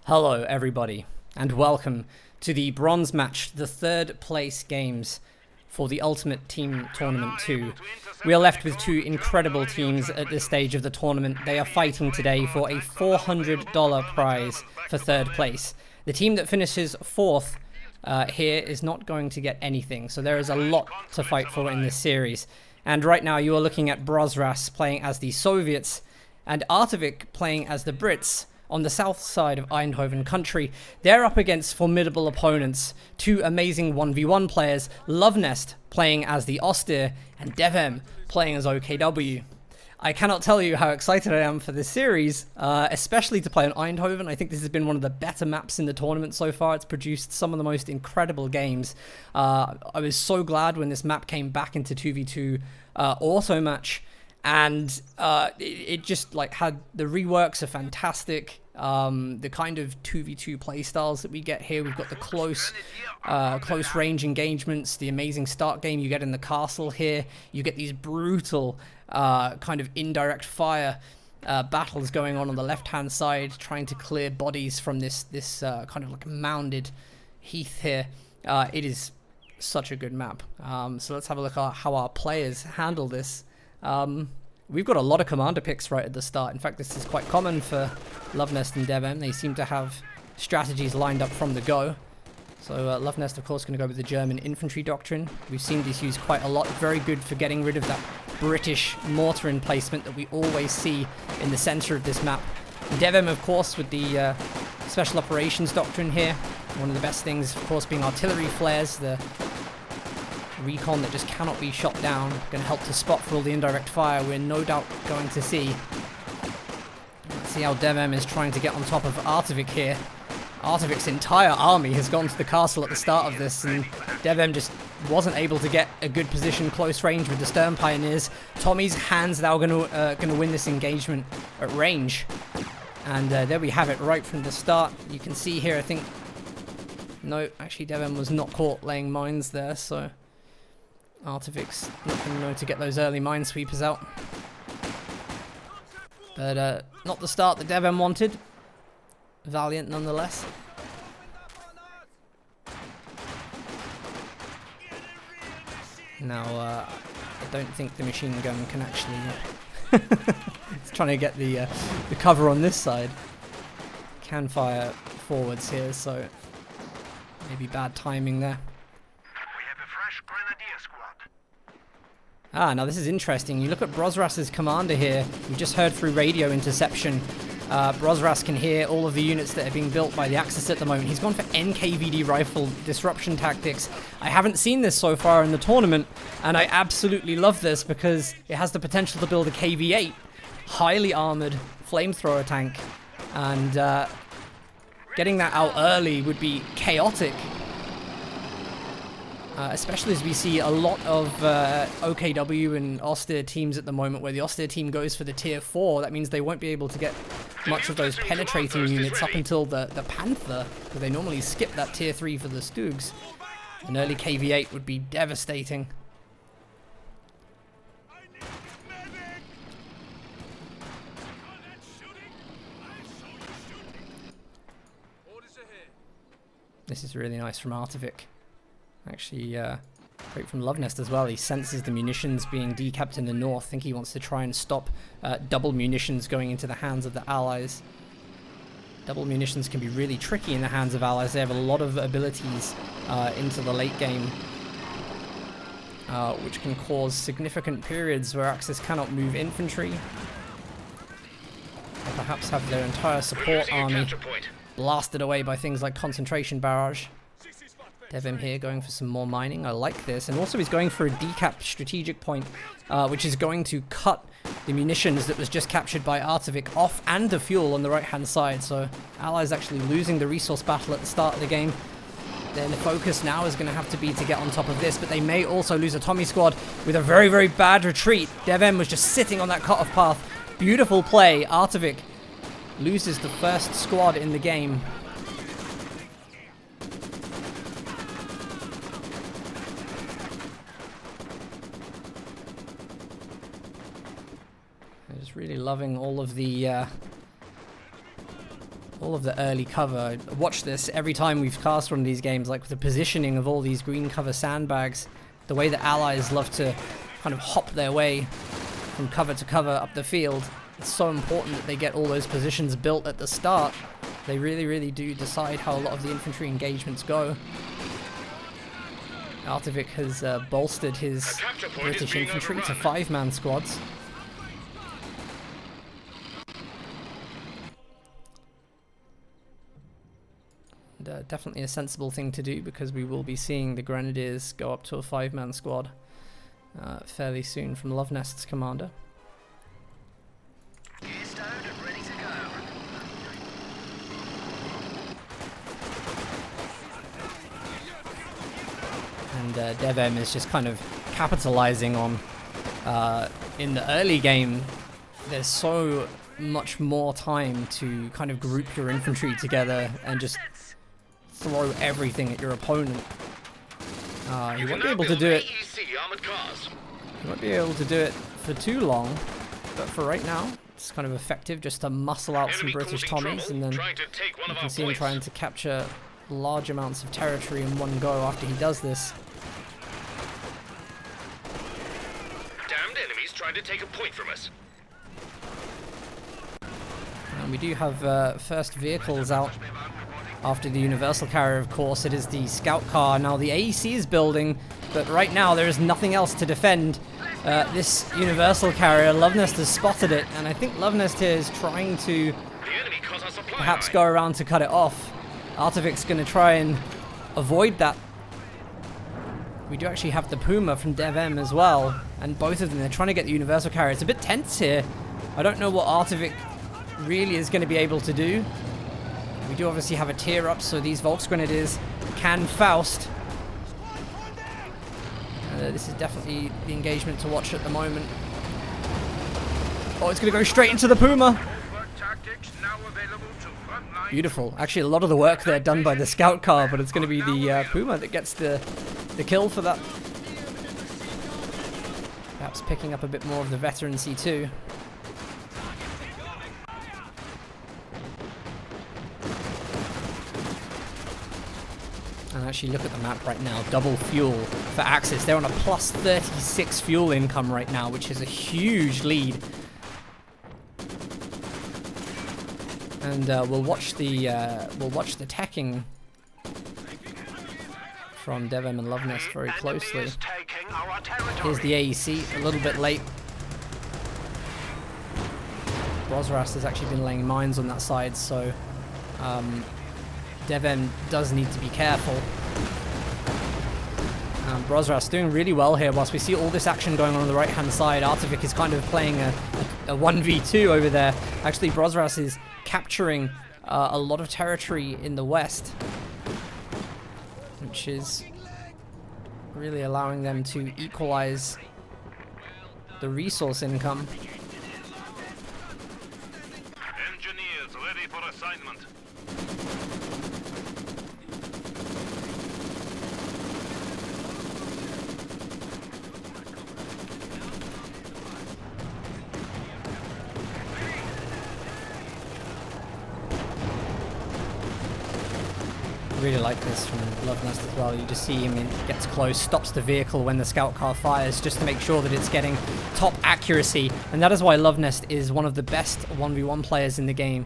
Hello everybody, and welcome to the bronze match, the third place games for the Ultimate Team Tournament 2. We are left with two incredible teams at this stage of the tournament. They are fighting today for a $400 prize for third place. The team that finishes fourth here is not going to get anything, so there is a lot to fight for in this series. And right now you are looking at Brosras playing as the Soviets and Artavick playing as the Brits. On the south side of Eindhoven country, they're up against formidable opponents, two amazing 1v1 players, Luvnest playing as the Austere and Devm playing as OKW. I cannot tell you how excited I am for this series, especially to play on Eindhoven. I think this has been one of the better maps in the tournament so far. It's produced some of the most incredible games. I was so glad when this map came back into 2v2 auto match. And it just like had the reworks are fantastic. The kind of 2v2 playstyles that we get here, we've got the close range engagements, the amazing start game you get in the castle here. You get these brutal kind of indirect fire battles going on the left hand side, trying to clear bodies from this kind of like mounded heath here. It is such a good map. So let's have a look at how our players handle this. We've got a lot of commander picks right at the start. In fact, this is quite common for Luvnest and Devm. They seem to have strategies lined up from the go. So Luvnest, of course, going to go with the German infantry doctrine. We've seen these used quite a lot. Very good for getting rid of that British mortar emplacement that we always see in the center of this map. And Devm, of course, with the special operations doctrine here. One of the best things, of course, being artillery flares. The recon that just cannot be shot down, going to help to spot for all the indirect fire we're no doubt going to see. Let's see how Devm is trying to get on top of Artavick here. Artavick's entire army has gone to the castle at the start of this, and Devm just wasn't able to get a good position close range with the Stern Pioneers. Tommy's hands now going to win this engagement at range, and there we have it right from the start. You can see here, I think, no, actually Devm was not caught laying mines there, so Artavick's not going to know to get those early minesweepers out. But not the start that Devm wanted. Valiant nonetheless. Now, I don't think the machine gun can actually... it's trying to get the cover on this side. Can fire forwards here, so maybe bad timing there. Now this is interesting. You look at Brosras' commander here. We just heard through radio interception. Brosras can hear all of the units that are being built by the Axis at the moment. He's gone for NKVD rifle disruption tactics. I haven't seen this so far in the tournament, and I absolutely love this because it has the potential to build a KV-8, highly armored flamethrower tank, and getting that out early would be chaotic. Especially as we see a lot of OKW and Austere teams at the moment, where the Austere team goes for the tier 4. That means they won't be able to get much of those penetrating units up until the Panther, because they normally skip that tier 3 for the Stugs. An early KV-8 would be devastating. This is really nice from Artavick. Actually, great from Luvnest as well. He senses the munitions being decapped in the north. I think he wants to try and stop double munitions going into the hands of the allies. Double munitions can be really tricky in the hands of allies. They have a lot of abilities into the late game, which can cause significant periods where Axis cannot move infantry, or perhaps have their entire support army blasted away by things like concentration barrage. Devm here going for some more mining. I like this. And also he's going for a decap strategic point, which is going to cut the munitions that was just captured by Artavick off, and the fuel on the right hand side. So allies actually losing the resource battle at the start of the game. Then the focus now is going to have to be to get on top of this, but they may also lose a Tommy squad with a very, very bad retreat. Devm was just sitting on that cut-off path. Beautiful play. Artavick loses the first squad in the game. Really loving all of the all of the early cover. Watch this every time we've cast one of these games, like with the positioning of all these green cover sandbags, the way the allies love to kind of hop their way from cover to cover up the field. It's so important that they get all those positions built at the start. They really, really do decide how a lot of the infantry engagements go. Artavick has bolstered his British infantry to 5-man squads. And, definitely a sensible thing to do, because we will be seeing the Grenadiers go up to a 5-man squad fairly soon from Luvnest's commander. And Devm is just kind of capitalizing on, in the early game, there's so much more time to kind of group your infantry together and just throw everything at your opponent. You won't be able to do it. You won't be able to do it for too long, but for right now, it's kind of effective just to muscle out some British Tommies, and then you can see him trying to capture large amounts of territory in one go after he does this. Damned enemies trying to take a point from us. And we do have first vehicles out after the universal carrier, of course. It is the scout car. Now the AEC is building, but right now there is nothing else to defend this universal carrier. Luvnest has spotted it, and I think Luvnest here is trying to perhaps go around to cut it off. Artavick's going to try and avoid that. We do actually have the Puma from Devm as well, and both of them, they're trying to get the universal carrier. It's a bit tense here. I don't know what Artavick really is going to be able to do. We do obviously have a tier up, so these Volksgrenadiers can Faust. This is definitely the engagement to watch at the moment. Oh, it's going to go straight into the Puma. Beautiful. Actually, a lot of the work there done by the scout car, but it's going to be the Puma that gets the kill for that. Perhaps picking up a bit more of the veterancy too. And actually look at the map right now, double fuel for Axis. They're on a plus 36 fuel income right now, which is a huge lead. And we'll watch the teching from Devm and Luvnest very closely. Here's the AEC, a little bit late. Brosras has actually been laying mines on that side, so Devm does need to be careful. Brosras doing really well here. Whilst we see all this action going on the right hand side, Artavick is kind of playing a 1v2 over there. Actually, Brosras is capturing a lot of territory in the west, which is really allowing them to equalize the resource income. Engineers ready for assignment. Really like this from Luvnest as well. You just see him, he gets close, stops the vehicle when the scout car fires, just to make sure that it's getting top accuracy. And that is why Luvnest is one of the best 1v1 players in the game.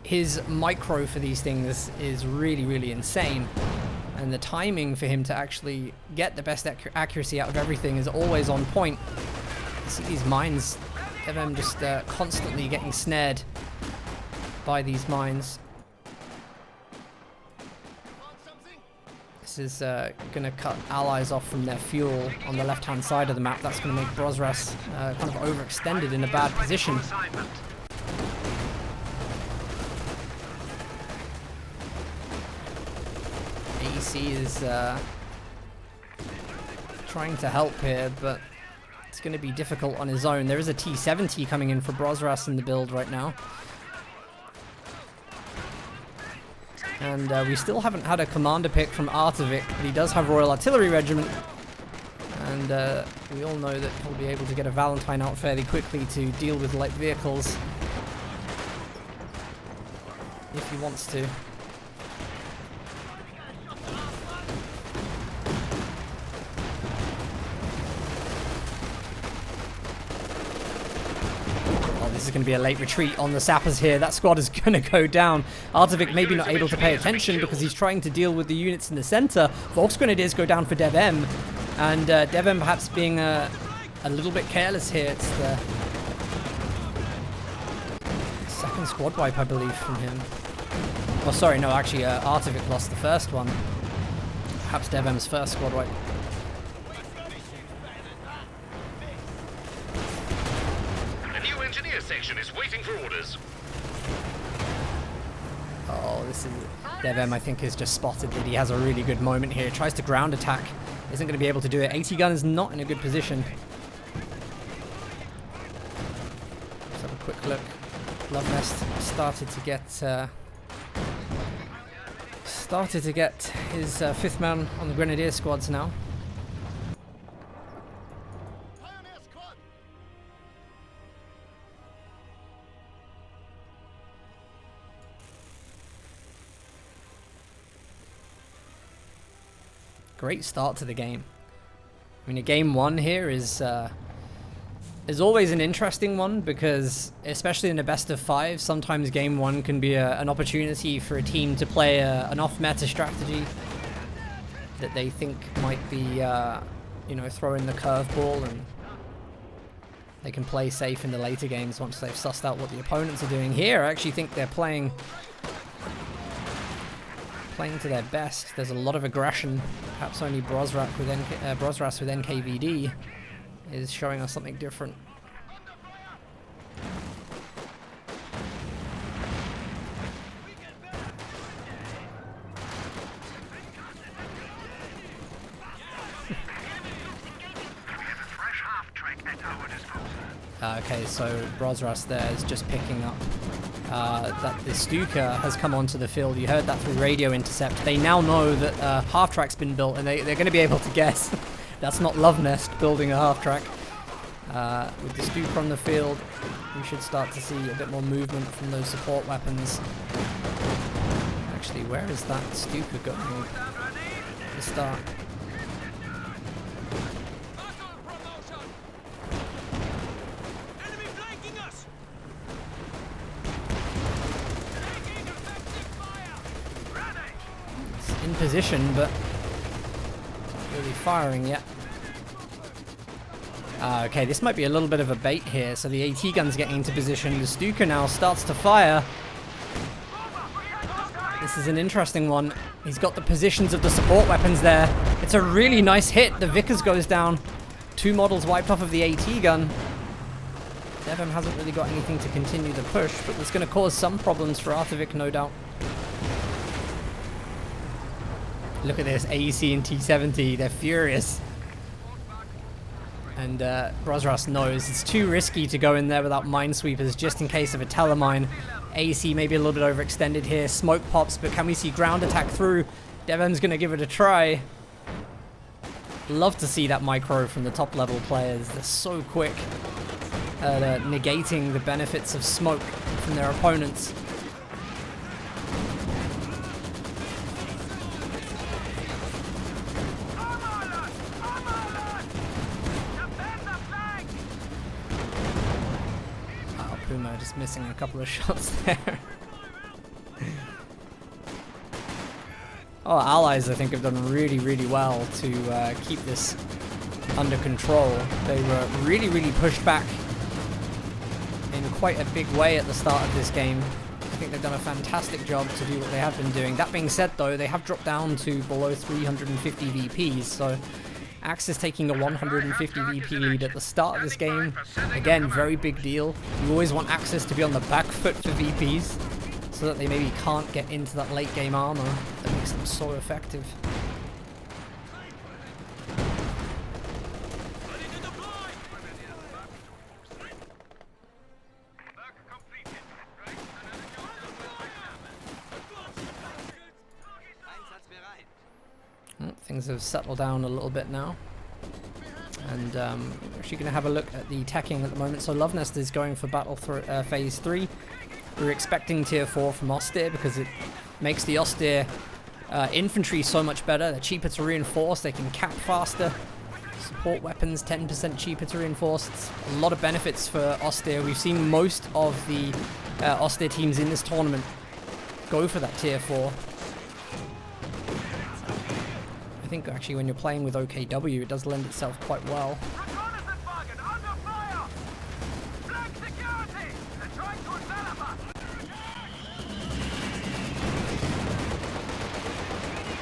His micro for these things is really, really insane. And the timing for him to actually get the best accuracy out of everything is always on point. You see these mines, Devm just constantly getting snared by these mines. Is going to cut allies off from their fuel on the left-hand side of the map. That's going to make Brosras kind of overextended in a bad position. AEC is trying to help here, but it's going to be difficult on his own. There is a T-70 coming in for Brosras in the build right now. And we still haven't had a commander pick from Artavick, but he does have Royal Artillery Regiment. And we all know that he'll be able to get a Valentine out fairly quickly to deal with light vehicles. if he wants to. This is going to be a late retreat on the sappers here. That squad is going to go down. Artavick maybe not able to pay attention because he's trying to deal with the units in the center. Volks Grenadiers go down for Devm. And Devm perhaps being a little bit careless here. It's the second squad wipe, I believe, from him. Oh, sorry, no, actually, Artavick lost the first one. Perhaps Devm's first squad wipe. Section is waiting for orders. Oh, this is Devm, I think, has just spotted that he has a really good moment here. Tries to ground attack. Isn't going to be able to do it. 80 gun is not in a good position. Let's have a quick look. Luvnest started to get his fifth man on the Grenadier squads now. Great start to the game. I mean, a game one here is always an interesting one because, especially in a best of five, sometimes game one can be an opportunity for a team to play an off-meta strategy that they think might be, you know, throwing the curveball, and they can play safe in the later games once they've sussed out what the opponents are doing. Here, I actually think they're playing to their best. There's a lot of aggression. Perhaps only Brosras with NKVD is showing us something different. Okay, so Brosras there is just picking up that the Stuka has come onto the field. You heard that through radio intercept. They now know that half-track's been built, and they're going to be able to guess that's not Luvnest building a half-track. With the Stuka on the field, we should start to see a bit more movement from those support weapons. Actually, where is that Stuka going to start? In position, but not really firing yet. Okay, this might be a little bit of a bait here. So the AT gun's getting into position. The Stuka now starts to fire. This is an interesting one. He's got the positions of the support weapons there. It's a really nice hit. The Vickers goes down. 2 models wiped off of the AT gun. Devm hasn't really got anything to continue the push, but it's going to cause some problems for Artavick, no doubt. Look at this, AEC and T70, they're furious. And Brosras knows it's too risky to go in there without minesweepers just in case of a telemine. AEC maybe a little bit overextended here, smoke pops, but can we see ground attack through? Devm's going to give it a try. Love to see that micro from the top level players. They're so quick at negating the benefits of smoke from their opponents. Just missing a couple of shots there. Oh, allies I think have done really, really well to keep this under control. They were really, really pushed back in quite a big way at the start of this game. I think they've done a fantastic job to do what they have been doing. That being said though, they have dropped down to below 350 VPs, so Axis taking a 150 VP lead at the start of this game. Again, very big deal. You always want Axis to be on the back foot for VPs so that they maybe can't get into that late game armor that makes them so effective. Things have settled down a little bit now. And we're actually going to have a look at the teching at the moment. So Luvnest is going for battle for phase 3. We were expecting tier 4 from Austere because it makes the Austere infantry so much better. They're cheaper to reinforce, they can cap faster. Support weapons 10% cheaper to reinforce. It's a lot of benefits for Austere. We've seen most of the Austere teams in this tournament go for that tier 4. I think actually when you're playing with OKW, it does lend itself quite well.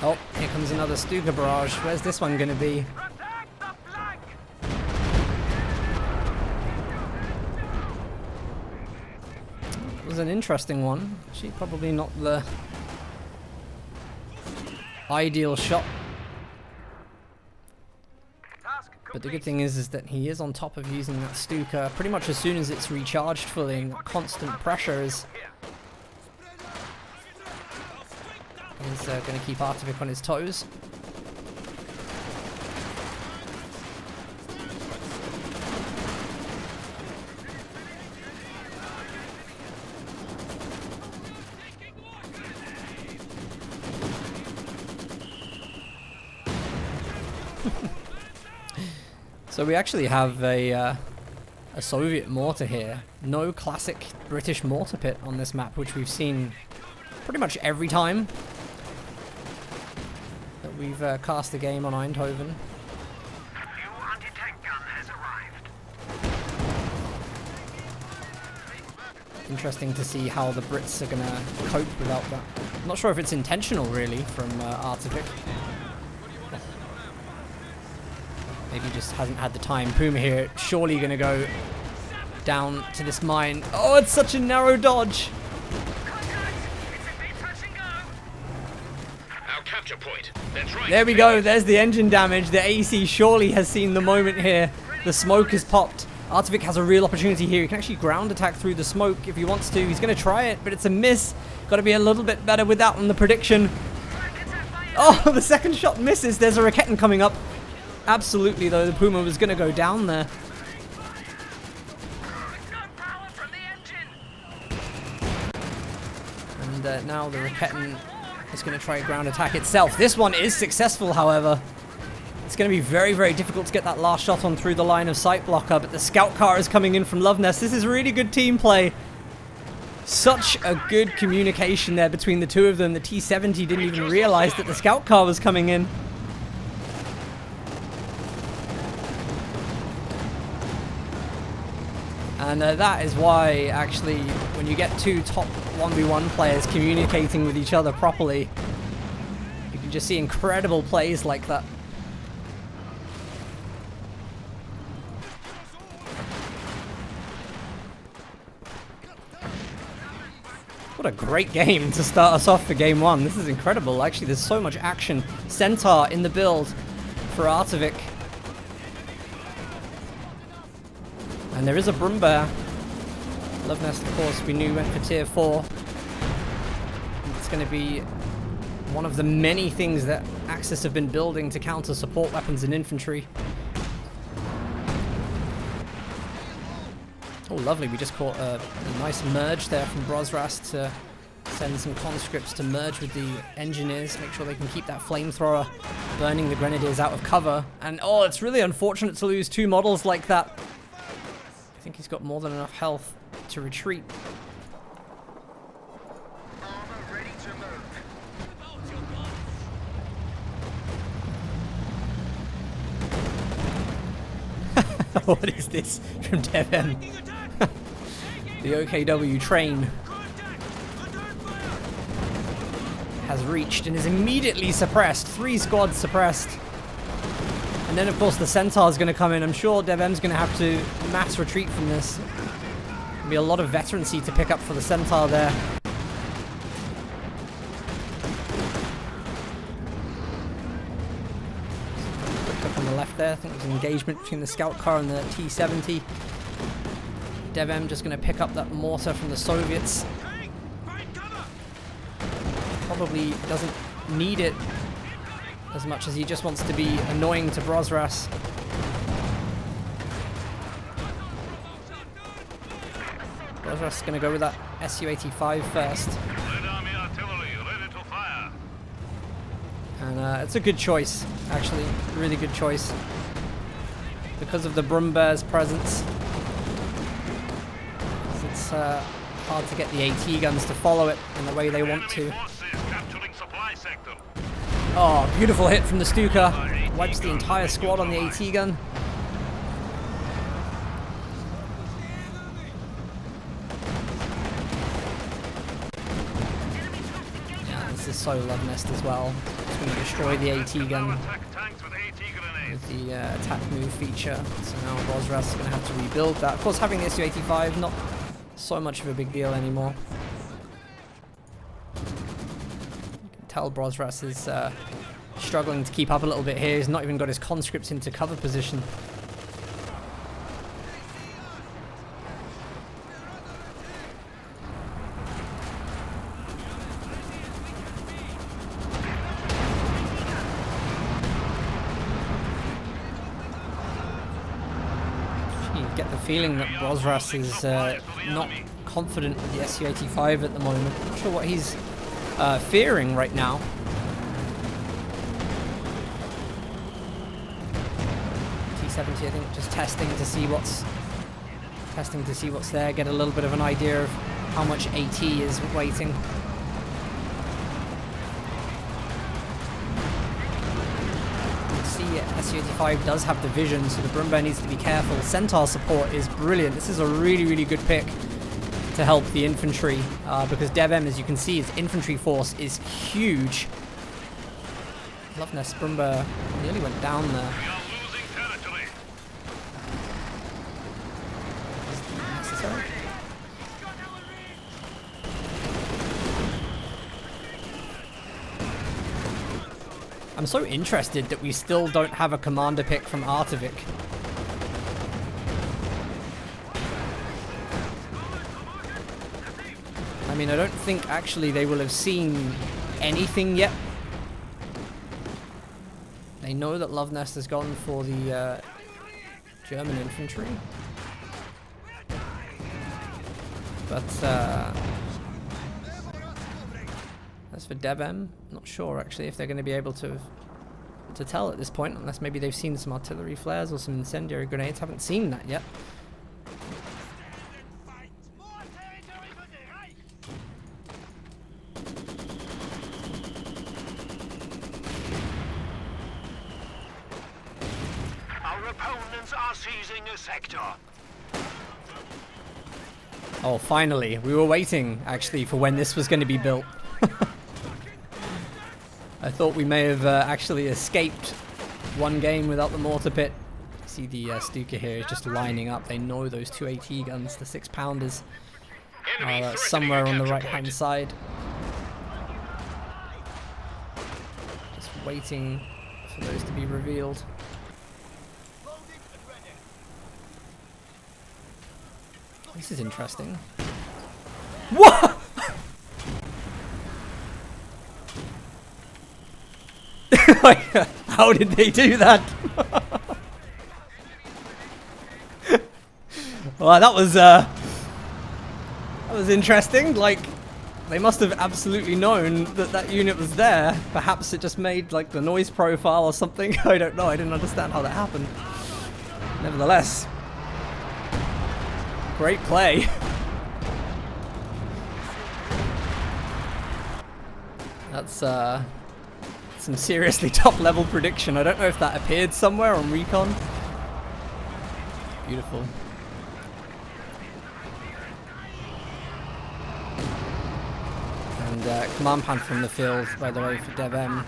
Oh, here comes another Stuka barrage. Where's this one going to be? It was an interesting one. Actually, probably not the ideal shot. But the good thing is that he is on top of using that Stuka pretty much as soon as it's recharged fully, and constant pressure is going to keep Artavick on his toes. So we actually have a Soviet mortar here. No classic British mortar pit on this map, which we've seen pretty much every time that we've cast the game on Eindhoven. Interesting to see how the Brits are going to cope without that. I'm not sure if it's intentional, really, from Artavick. Maybe he just hasn't had the time. Puma here, surely going to go down to this mine. Oh, it's such a narrow dodge. Our capture point. That's right. There we go. There's the engine damage. The AC surely has seen the moment here. The smoke has popped. Artavick has a real opportunity here. He can actually ground attack through the smoke if he wants to. He's going to try it, but it's a miss. Got to be a little bit better with that on the prediction. Oh, the second shot misses. There's a Raketten coming up. Absolutely, though, the Puma was going to go down there. And now the Raketten is going to try a ground attack itself. This one is successful, however. It's going to be very, very difficult to get that last shot on through the line of sight blocker, but the scout car is coming in from Luvnest. This is really good team play. Such a good communication there between the two of them. The T-70 didn't even realize that the scout car was coming in. And that is why, actually, when you get two top 1v1 players communicating with each other properly, you can just see incredible plays like that. What a great game to start us off for game one. This is incredible. Actually, there's so much action. Centaur in the build for Artavick. And there is a Brumbear. Luvnest, of course, we knew went for tier 4. It's going to be one of the many things that Axis have been building to counter support weapons and infantry. Oh, lovely. We just caught a nice merge there from Brosras to send some conscripts to merge with the engineers, make sure they can keep that flamethrower burning the grenadiers out of cover. And, oh, it's really unfortunate to lose two models like that. I think he's got more than enough health to retreat. What is this from Devm? The OKW train has reached and is immediately suppressed. 3 squads suppressed. And then, of course, the Centaur is going to come in. I'm sure Devm's going to have to mass retreat from this. There'll be a lot of veterancy to pick up for the Centaur there. Quick look on the left there. I think there's an engagement between the scout car and the T-70. Devm just going to pick up that mortar from the Soviets. Probably doesn't need it as much as he just wants to be annoying to Brosras. Brosras is going to go with that Su-85 first. Red Army artillery ready to fire. And it's a good choice, actually. Really good choice. Because of the Brumbear's presence. It's hard to get the AT guns to follow it in the way they want to. Oh, beautiful hit from the Stuka. Wipes the entire squad on the AT gun. Yeah, this is so Luvnest as well. It's going to destroy the AT gun with the attack move feature. So now Brosras is going to have to rebuild that. Of course, having the Su-85, not so much of a big deal anymore. You can tell Brosras is struggling to keep up a little bit here. He's not even got his conscripts into cover position. You get the feeling that Brosras is not confident with the Su-85 at the moment. Not sure what he's fearing right now. T-70, I think, just testing to see what's there. Get a little bit of an idea of how much AT is waiting. Su-85 does have the vision, so the Brumbear needs to be careful. Centaur support is brilliant. This is a really, really good pick to help the infantry, because Devm, as you can see, his infantry force is huge. Luvnest Brumbear nearly went down there. Is that necessary? I'm so interested that we still don't have a commander pick from Artavick. I mean, I don't think actually they will have seen anything yet. They know that Luvnest has gone for the German infantry. But as for Devm, not sure actually if they're going to be able to tell at this point, unless maybe they've seen some artillery flares or some incendiary grenades. Haven't seen that yet. Our opponents are seizing a sector. Oh, finally. We were waiting actually for when this was going to be built. I thought we may have actually escaped one game without the mortar pit. See the Stuka here is just lining up. They know those two AT guns, the 6-pounders, are somewhere on the right-hand side. Just waiting for those to be revealed. This is interesting. What? How did they do that? Well, that was interesting. Like, they must have absolutely known that that unit was there. Perhaps it just made like the noise profile or something. I don't know. I didn't understand how that happened. Nevertheless, great play. That's some seriously top level prediction. I don't know if that appeared somewhere on recon. Beautiful. And command panther from the field, by the way, for Devm.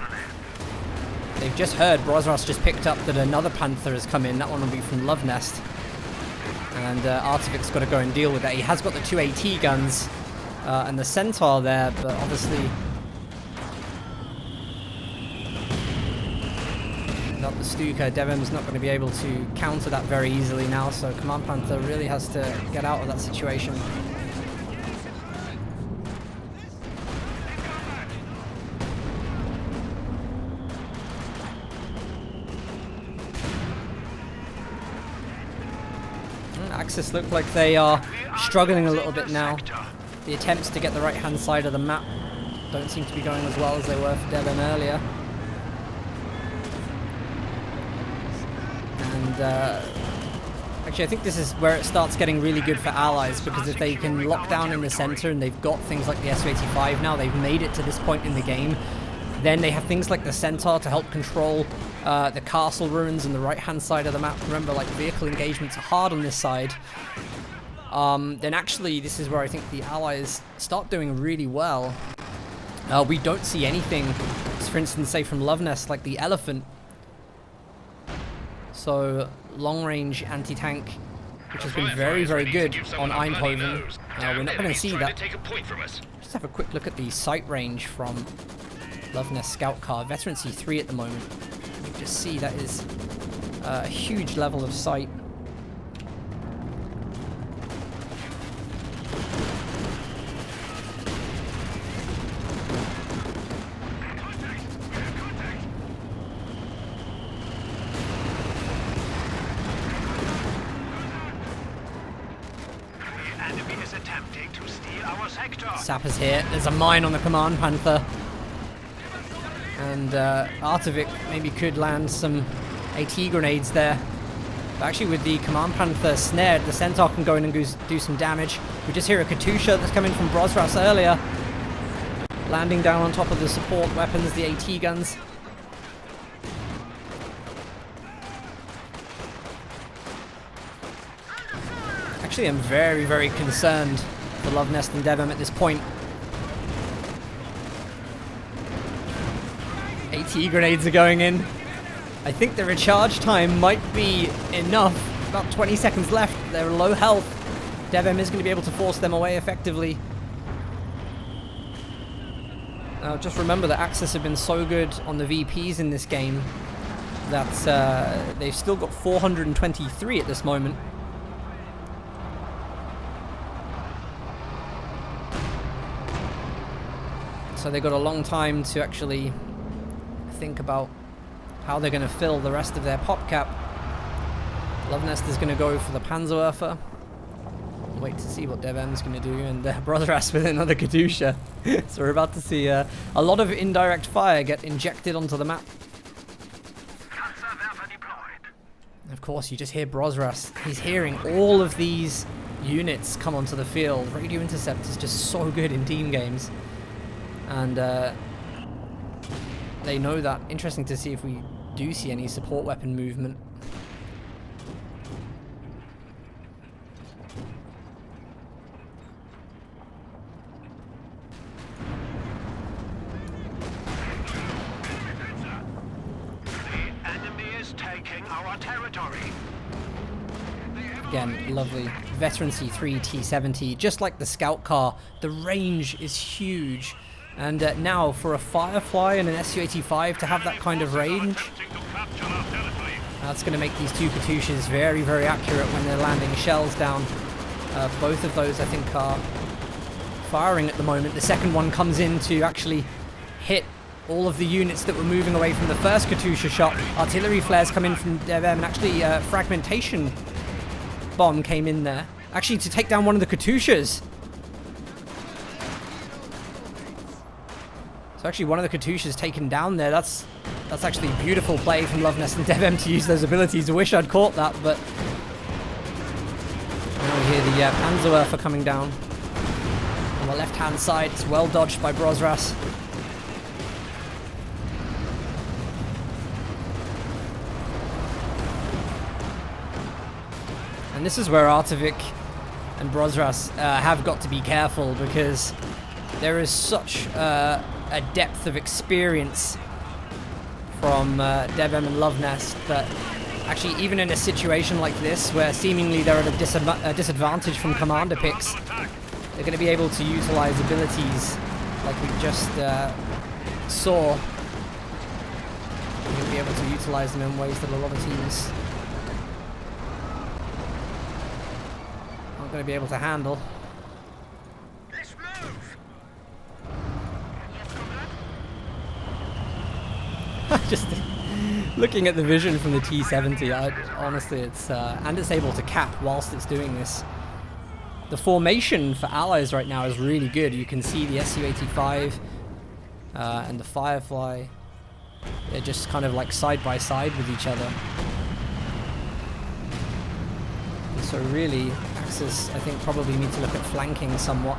They've just heard, Brosras just picked up that another panther has come in. That one will be from Luvnest. And Artavick's got to go and deal with that. He has got the two AT guns and the Centaur there, but obviously not the Stuka. Devm's not going to be able to counter that very easily now, so Command Panther really has to get out of that situation. Axis look like they are struggling a little bit now. The attempts to get the right-hand side of the map don't seem to be going as well as they were for Devm earlier. And actually, I think this is where it starts getting really good for allies, because if they can lock down in the center and they've got things like the Su-85 now, they've made it to this point in the game, then they have things like the Centaur to help control the castle ruins on the right-hand side of the map. Remember, like, vehicle engagements are hard on this side. Then actually, this is where I think the allies start doing really well. We don't see anything, for instance, say from Luvnest, like the Elephant. So, long-range anti-tank, which has been very, very good on Eindhoven. We're not going to see that. Just have a quick look at the sight range from Luvnest Scout Car. Veteran C3 at the moment. You can just see that is a huge level of sight. Sappers here. There's a mine on the Command Panther. And Artavick maybe could land some AT grenades there. But actually, with the Command Panther snared, the Centaur can go in and do some damage. We just hear a Katusha that's coming from Brosras earlier. Landing down on top of the support weapons, the AT guns. Actually, I'm very, very concerned for Luvnest and Devm at this point. AT grenades are going in. I think the recharge time might be enough. About 20 seconds left. They're low health. Devm is going to be able to force them away effectively. Now, just remember that Axis have been so good on the VPs in this game that they've still got 423 at this moment. So they got a long time to actually think about how they're going to fill the rest of their pop cap. Luvnest is going to go for the Panzerwerfer. Wait to see what Devm's going to do, and Brosras with another Katusha. So we're about to see a lot of indirect fire get injected onto the map. Of course, you just hear Brosras. He's hearing all of these units come onto the field. Radio intercept is just so good in team games. And they know that. Interesting to see if we do see any support weapon movement. The enemy is taking our territory. Again, lovely. Veteran C3 T70, just like the Scout Car, the range is huge. And now, for a Firefly and an Su-85 to have that kind of range, that's going to make these two Katyushas very, very accurate when they're landing shells down. Both of those, I think, are firing at the moment. The second one comes in to actually hit all of the units that were moving away from the first Katusha shot. Artillery flares come in from Devm, and actually fragmentation bomb came in there. Actually, to take down one of the Katyushas. So actually one of the Katyushas taken down there. That's actually a beautiful play from Luvnest and Devm to use those abilities. I wish I'd caught that, but now we hear the Panzerwerfer coming down on the left-hand side. It's well dodged by Brosras. And this is where Artavick and Brosras have got to be careful, because there is such a depth of experience from Devm and Luvnest that actually, even in a situation like this where seemingly they're at a disadvantage from commander picks, they're going to be able to utilize abilities like we just saw. They're going to be able to utilize them in ways that a lot of teams aren't going to be able to handle. Just looking at the vision from the T70, honestly, it's and it's able to cap whilst it's doing this. The formation for allies right now is really good. You can see the Su-85 and the Firefly. They're just kind of like side by side with each other. And so really, Axis, I think, probably need to look at flanking somewhat.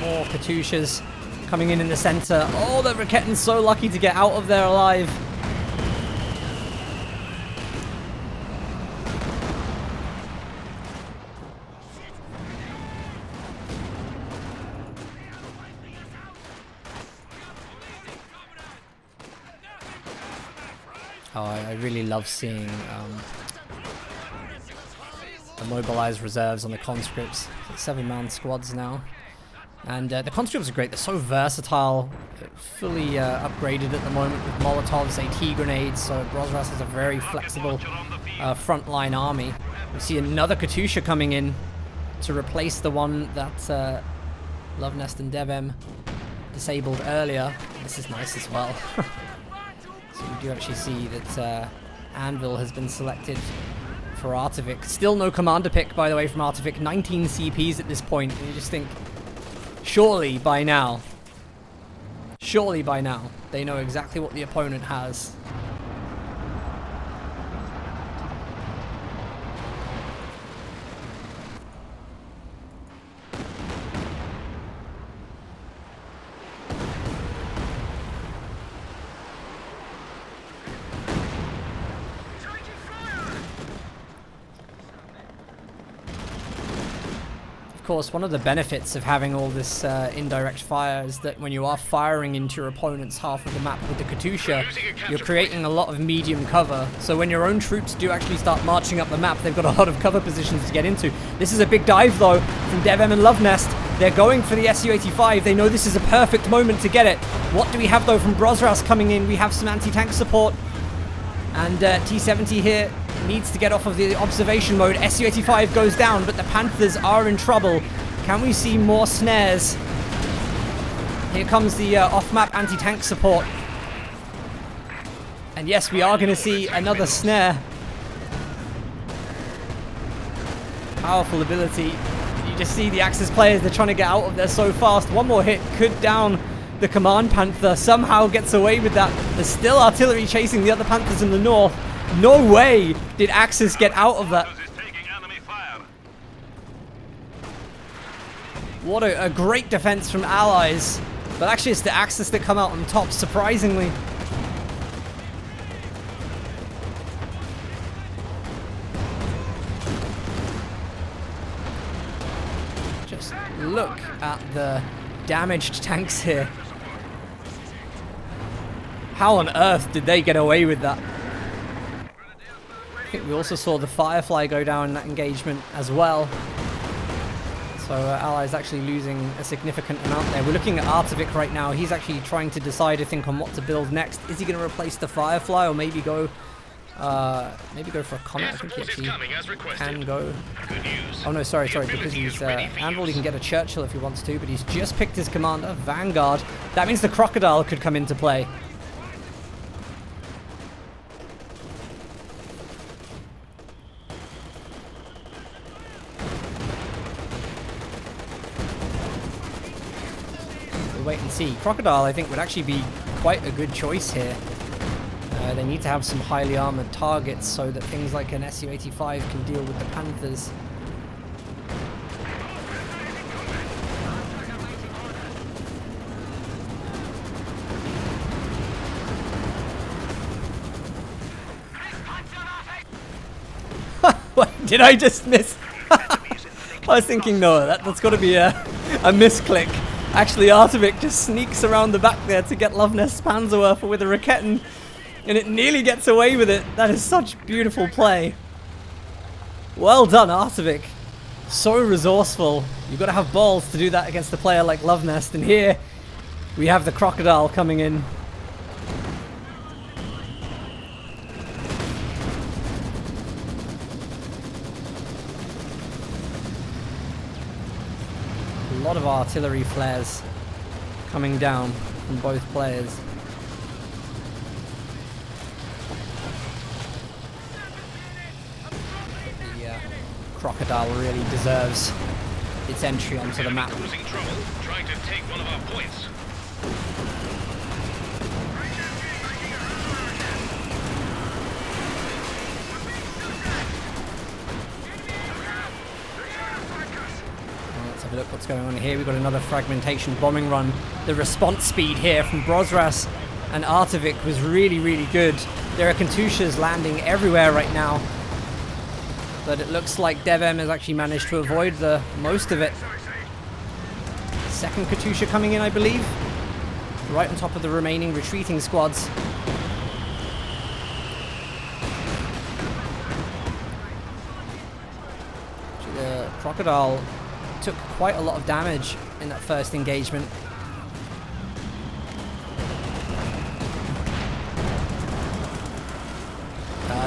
More Katyushas coming in the center. Oh, the Raketten's so lucky to get out of there alive. Oh, I really love seeing the mobilized reserves on the conscripts. 7-man squads now. And the conscripts are great. They're so versatile, fully upgraded at the moment with Molotovs, AT grenades. So Brosras has a very flexible frontline army. We see another Katyusha coming in to replace the one that Luvnest Devm disabled earlier. This is nice as well. So we do actually see that Anvil has been selected for Artavick. Still no commander pick, by the way, from Artavick. 19 CPs at this point. And you just think, surely by now, they know exactly what the opponent has. Of course, one of the benefits of having all this indirect fire is that when you are firing into your opponent's half of the map with the Katyusha, you're creating a lot of medium cover. So when your own troops do actually start marching up the map, they've got a lot of cover positions to get into. This is a big dive, though, from Devm and Luvnest. They're going for the Su-85. They know this is a perfect moment to get it. What do we have, though, from Brosras coming in? We have some anti-tank support. And T-70 here needs to get off of the observation mode. Su-85 goes down, but the Panthers are in trouble. Can we see more snares? Here comes the off-map anti-tank support. And yes, we are going to see another snare. Powerful ability. You just see the Axis players, they're trying to get out of there so fast. One more hit could down the command Panther. Somehow gets away with that. There's still artillery chasing the other Panthers in the north. No way did Axis get out of that. What a great defense from allies. But actually it's the Axis that come out on top, surprisingly. Just look at the damaged tanks here. How on earth did they get away with that? I think we also saw the Firefly go down in that engagement as well. So Allies actually losing a significant amount there. We're looking at Artavick right now. He's actually trying to decide, I think, on what to build next. Is he going to replace the Firefly or maybe go for a Comet? I think he actually can go. Oh no, sorry, because he's Anvil, he can get a Churchill if he wants to, but he's just picked his commander, Vanguard. That means the Crocodile could come into play. We'll wait and see. Crocodile, I think, would actually be quite a good choice here. They need to have some highly armored targets so that things like an Su-85 can deal with the Panthers. What, did I just miss? I was thinking, no, that's got to be a misclick. Actually, Artavick just sneaks around the back there to get Luvnest's Panzerwerfer with a Raketten. And it nearly gets away with it. That is such beautiful play. Well done, Artavick. So resourceful. You've got to have balls to do that against a player like Luvnest. And here we have the Crocodile coming in. lot of artillery flares coming down from both players. The Crocodile really deserves its entry onto the map. Causing trouble, trying to take one of our points. Let's have a look what's going on here. We've got another fragmentation bombing run. The response speed here from Brosras and Artavick was really, really good. There are Katyushas landing everywhere right now. But it looks like Devm has actually managed to avoid the most of it. Second Katyusha coming in, I believe. Right on top of the remaining retreating squads. The Crocodile took quite a lot of damage in that first engagement.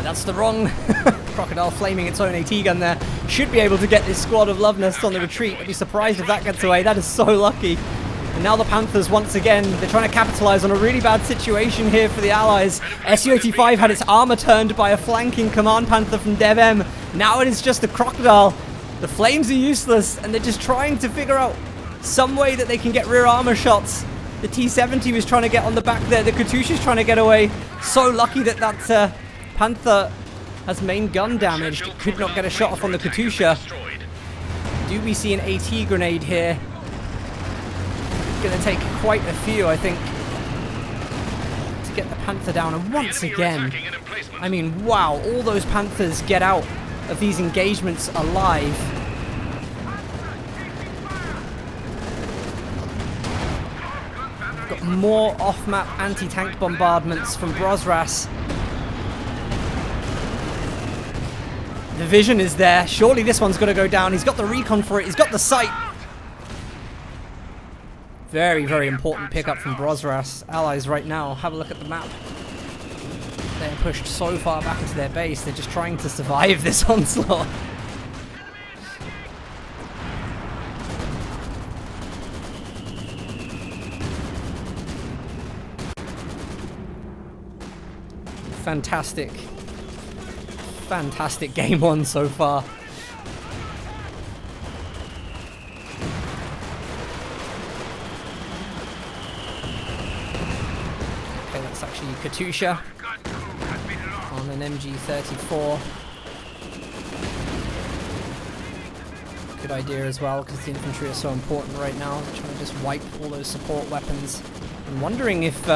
That's the wrong Crocodile flaming its own AT gun there. Should be able to get this squad of Luvnest on the retreat. I'd be surprised if that gets away. That is so lucky. And now the Panthers, once again, they're trying to capitalize on a really bad situation here for the Allies. SU-85 had its armor turned by a flanking Command Panther from Devm. Now it is just the Crocodile. The flames are useless, and they're just trying to figure out some way that they can get rear armor shots. The T-70 was trying to get on the back there. The Katyusha's trying to get away. So lucky that that Panther has main gun damaged. It could not get a shot off on the Katyusha. Do we see an AT grenade here? Going to take quite a few, I think, to get the Panther down. And once again, I mean, wow, all those Panthers get out of these engagements alive. Got more off-map anti-tank bombardments from Brosras. The vision is there. Surely this one's got to go down. He's got the recon for it. He's got the sight. Very, very important pickup from Brosras. Allies right now, have a look at the map. They're pushed so far back into their base. They're just trying to survive this onslaught. Fantastic. Fantastic game one so far. Okay, that's actually Katyusha on an MG34. Good idea as well, because the infantry are so important right now. They're trying to just wipe all those support weapons. I'm wondering if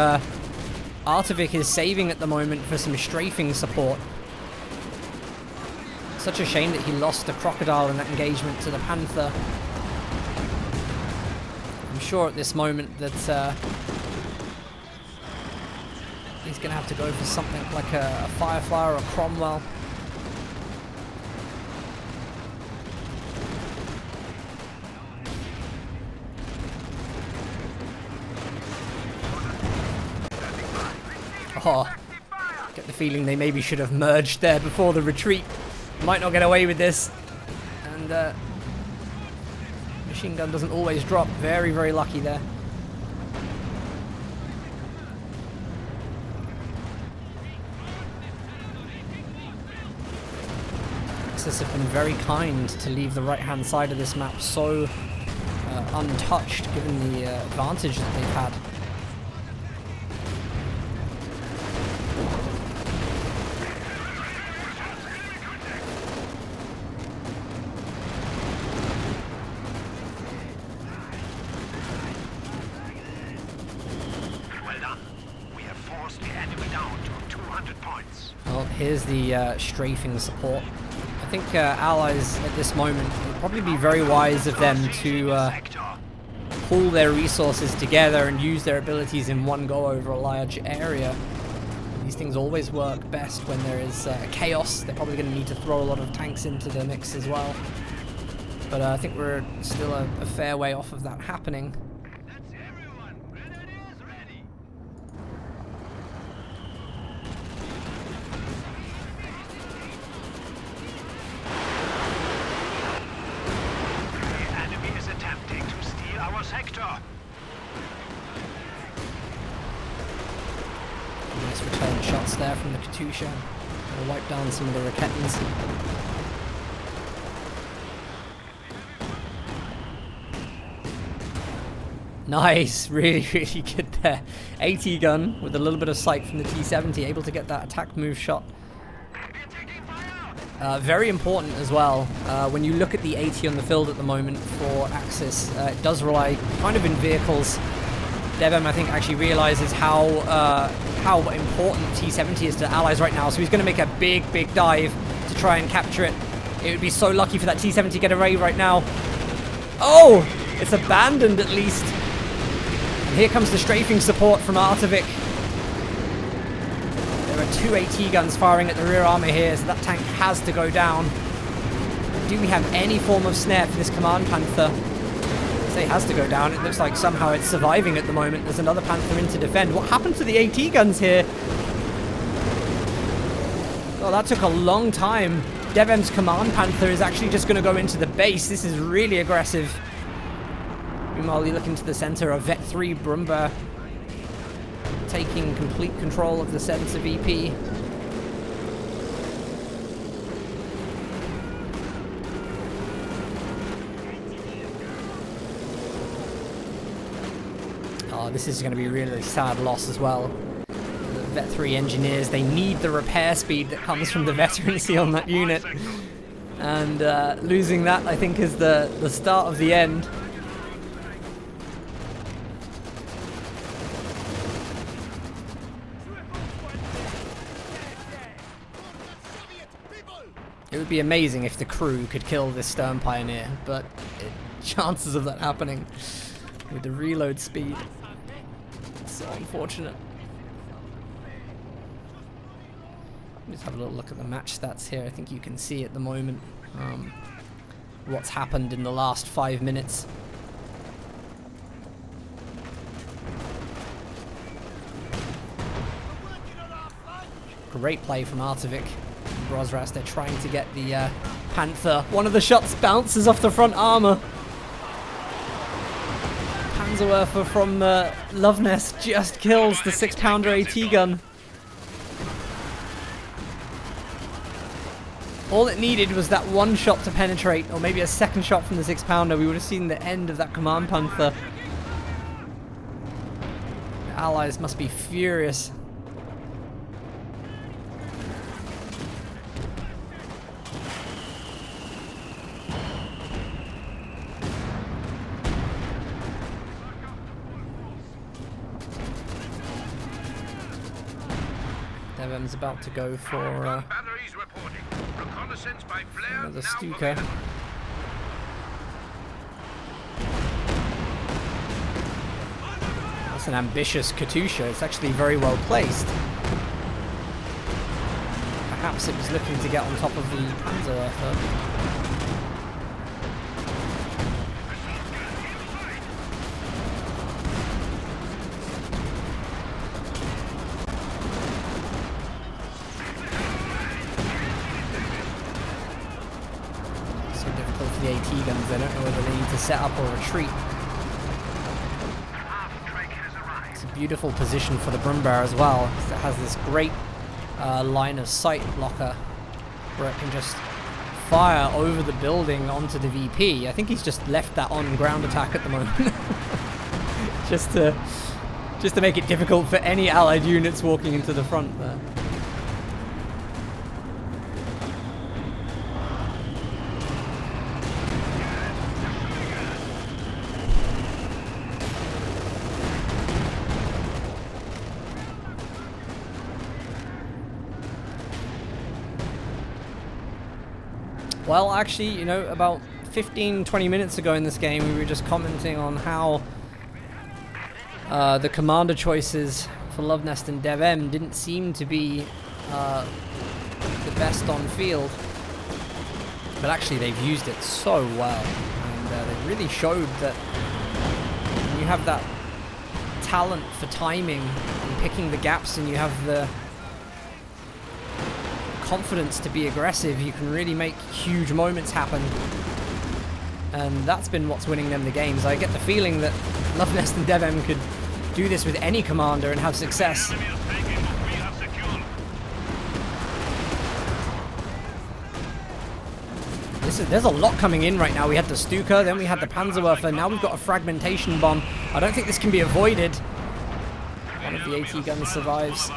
Artavick is saving at the moment for some strafing support. Such a shame that he lost the Crocodile in that engagement to the Panther. I'm sure at this moment that he's going to have to go for something like a Firefly or a Cromwell. Oh, get the feeling they maybe should have merged there before the retreat. Might not get away with this. And machine gun doesn't always drop. Very, very lucky there. Axis have been very kind to leave the right-hand side of this map so untouched, given the advantage that they've had. Well, here's the strafing support. I think Allies at this moment, it would probably be very wise of them to pool their resources together and use their abilities in one go over a large area. These things always work best when there is chaos. They're probably going to need to throw a lot of tanks into the mix as well. But I think we're still a fair way off of that happening. Nice return shots there from the Katusha. Gonna wipe down some of the Raketans. Nice, really, really good there. AT gun with a little bit of sight from the T-70, able to get that attack move shot. Very important as well. When you look at the AT on the field at the moment for Axis, it does rely kind of in vehicles. Devm, I think, actually realizes how important T-70 is to allies right now, so he's going to make a big, big dive to try and capture it. It would be so lucky for that T-70 to get away right now. Oh! It's abandoned at least. And here comes the strafing support from Artavick. There are 2 AT guns firing at the rear armor here, so that tank has to go down. Do we have any form of snare for this Command Panther? I say has to go down. It looks like somehow it's surviving at the moment. There's another Panther in to defend. What happened to the AT guns here? Oh, that took a long time. Devm's Command Panther is actually just going to go into the base. This is really aggressive. Meanwhile, you look into the center of Vet 3 Brumba taking complete control of the center VP. Oh, this is going to be a really sad loss as well. The Vet 3 engineers, they need the repair speed that comes from the veterancy on that unit. And losing that, I think, is the start of the end. It would be amazing if the crew could kill this Stern Pioneer, but chances of that happening with the reload speed, it's so unfortunate. Let's have a little look at the match stats here. I think you can see at the moment what's happened in the last 5 minutes. Great play from Artavick Brosras. They're trying to get the Panther. One of the shots bounces off the front armor. Panzerwerfer from Luvnest just kills the 6-pounder AT gun. All it needed was that one shot to penetrate, or maybe a second shot from the 6-pounder. We would have seen the end of that Command Panther. The allies must be furious. Devm's about to go for another Stuka. That's an ambitious Katusha. It's actually very well placed. Perhaps it was looking to get on top of the Panzerwerfer. The AT guns, I don't know whether they need to set up or retreat. It's a beautiful position for the Brumbar as well, because it has this great line of sight blocker where it can just fire over the building onto the VP. I think he's just left that on ground attack at the moment. just to make it difficult for any allied units walking into the front there. Well, actually, you know, about 15-20 minutes ago in this game, we were just commenting on how the commander choices for Luvnest and Devm didn't seem to be the best on field. But actually, they've used it so well. And they really showed that when you have that talent for timing and picking the gaps, and you have the confidence to be aggressive, you can really make huge moments happen. And that's been what's winning them the games. I get the feeling that Luvnest and Devm could do this with any commander and have success. there's a lot coming in right now. We had the Stuka, then we had the Panzerwerfer, now we've got a fragmentation bomb. I don't think this can be avoided. One of the AT guns survives.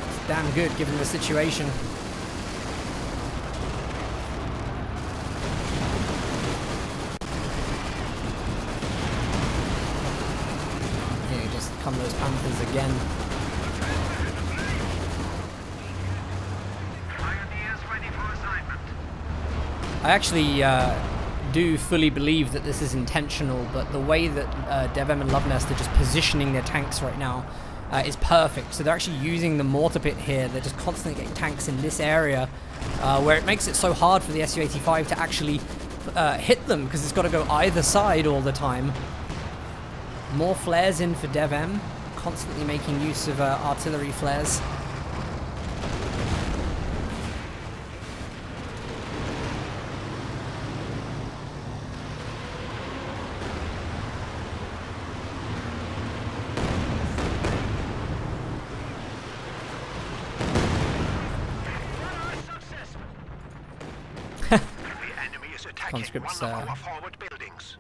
It's damn good given the situation. Come those Panthers again. I actually do fully believe that this is intentional, but the way that Devm and Luvnest are just positioning their tanks right now is perfect. So they're actually using the mortar pit here. They're just constantly getting tanks in this area where it makes it so hard for the Su-85 to actually hit them because it's got to go either side all the time. More flares in for Devm, constantly making use of artillery flares. Conscripts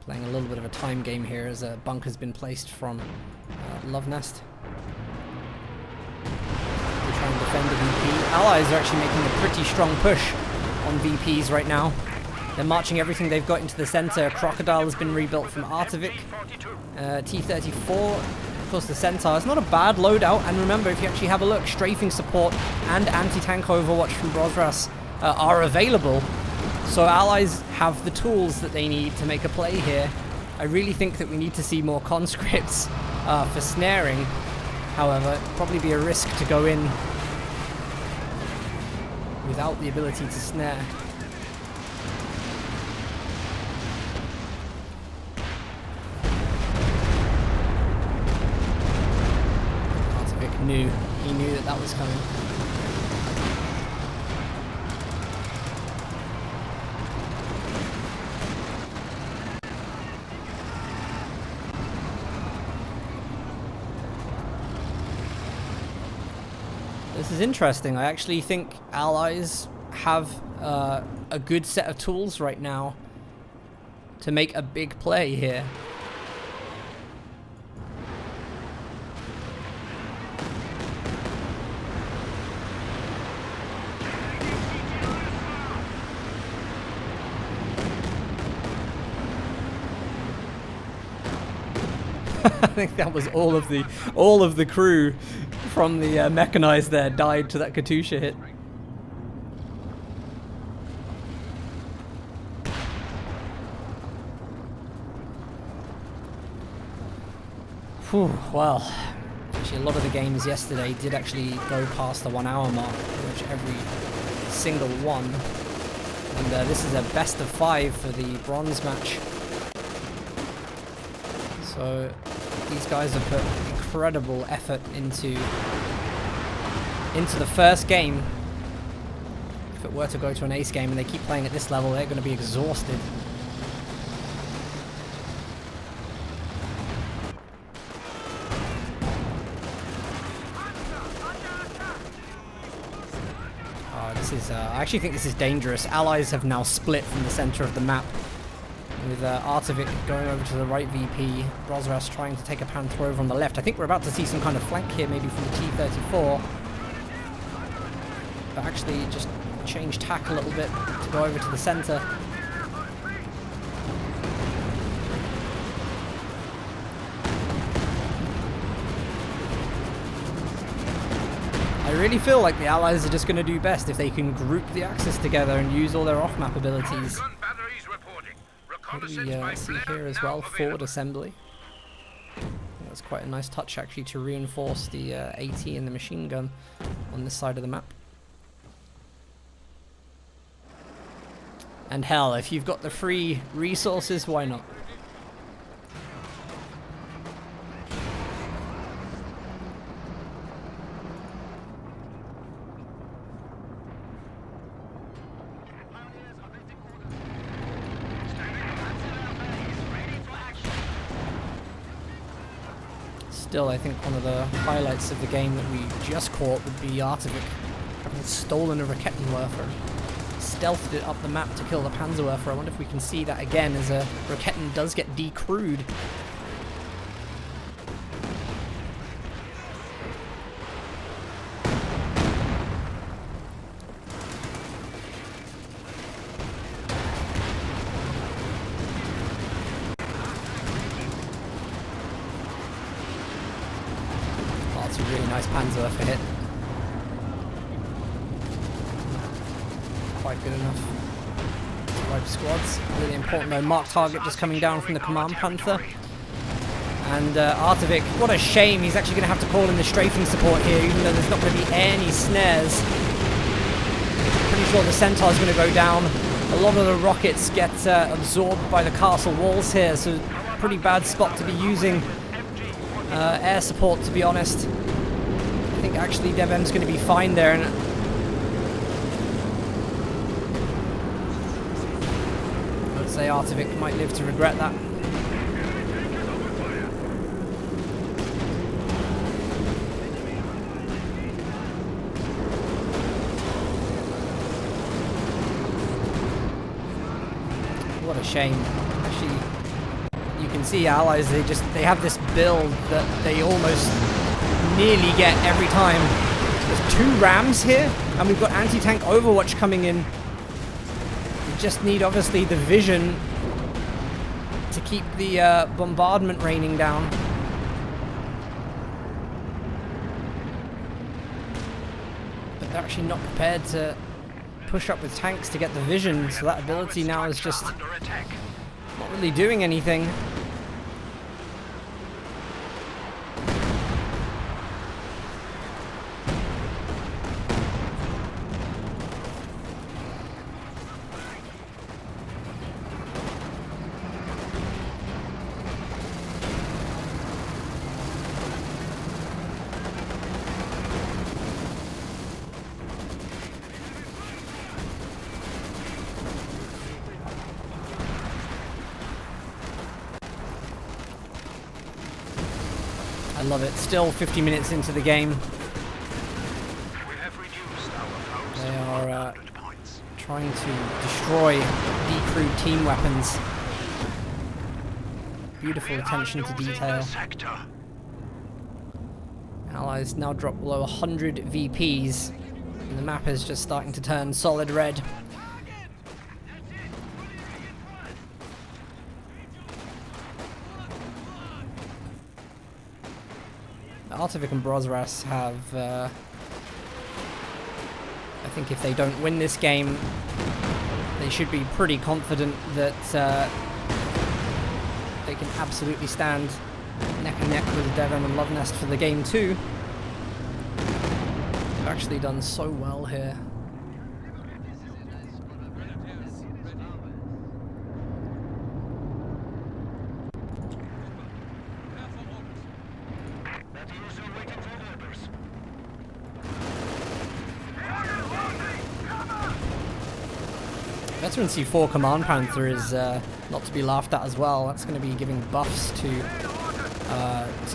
playing a little bit of a time game here as a bunker's been placed from Luvnest. They try and defend the VP. Allies are actually making a pretty strong push on VPs right now. They're marching everything they've got into the center. Crocodile has been rebuilt from Artavick. T-34, of course the Centaur. It's not a bad loadout, and remember, if you actually have a look, strafing support and anti-tank overwatch from Brosras are available. So Allies have the tools that they need to make a play here. I really think that we need to see more conscripts for snaring. However, it'd probably be a risk to go in without the ability to snare. Artavick knew. He knew that that was coming. This is interesting. I actually think Allies have a good set of tools right now to make a big play here. I think that was all of the crew from the mechanized there died to that Katusha hit. Whew, well, actually a lot of the games yesterday did actually go past the 1 hour mark, which every single one. And this is a best of 5 for the bronze match. So these guys have put incredible effort into the first game. If it were to go to an ace game and they keep playing at this level, they're going to be exhausted. I actually think this is dangerous. Allies have now split from the center of the map, with Artavick going over to the right VP, Brosras trying to take a panther over on the left. I think we're about to see some kind of flank here, maybe from the T-34. But actually just change tack a little bit to go over to the center. I really feel like the Allies are just going to do best if they can group the Axis together and use all their off-map abilities. What do we see here as well? Forward assembly. That's quite a nice touch actually to reinforce the AT and the machine gun on this side of the map. And hell, if you've got the free resources, why not? Still, I think one of the highlights of the game that we just caught would be Artavick having stolen a Raketenwerfer, stealthed it up the map to kill the Panzerwerfer. I wonder if we can see that again as a Raketen does get decrewed. That's a really nice Panzerwerfer hit. Quite good enough to wipe squads. Really important though. Mark target just coming down from the Command Panther. And Artavick, what a shame. He's actually going to have to call in the strafing support here, even though there's not going to be any snares. Pretty sure the Centaur's going to go down. A lot of the rockets get absorbed by the castle walls here, so pretty bad spot to be using air support, to be honest. I think actually Devm's going to be fine there. And say Artavick might live to regret that. What a shame. Actually, you can see Allies, they have this build that they almost nearly get every time. There's 2 rams here, and we've got anti-tank Overwatch coming in. Just need obviously the vision to keep the bombardment raining down. But they're actually not prepared to push up with tanks to get the vision, so that ability now is just not really doing anything. I love it. Still 50 minutes into the game. They are trying to destroy decrewed team weapons. Beautiful attention to detail. Allies now drop below 100 VPs, and the map is just starting to turn solid red. Artavick and Brosras have, I think if they don't win this game, they should be pretty confident that they can absolutely stand neck and neck with Devm and Luvnest for the game too. They've actually done so well here. Veteran C4 Command Panther is not to be laughed at as well. That's going to be giving buffs to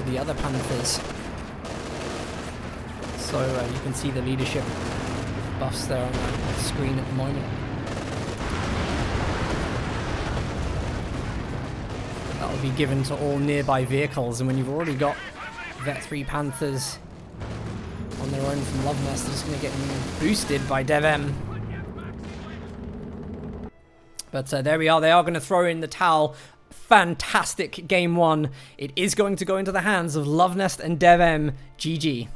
the other Panthers. So you can see the leadership buffs there on the screen at the moment. That will be given to all nearby vehicles, and when you've already got Vet 3 Panthers on their own from Luvnest, they're just going to get boosted by Devm. But there we are. They are going to throw in the towel. Fantastic game 1. It is going to go into the hands of Luvnest and Devm. GG.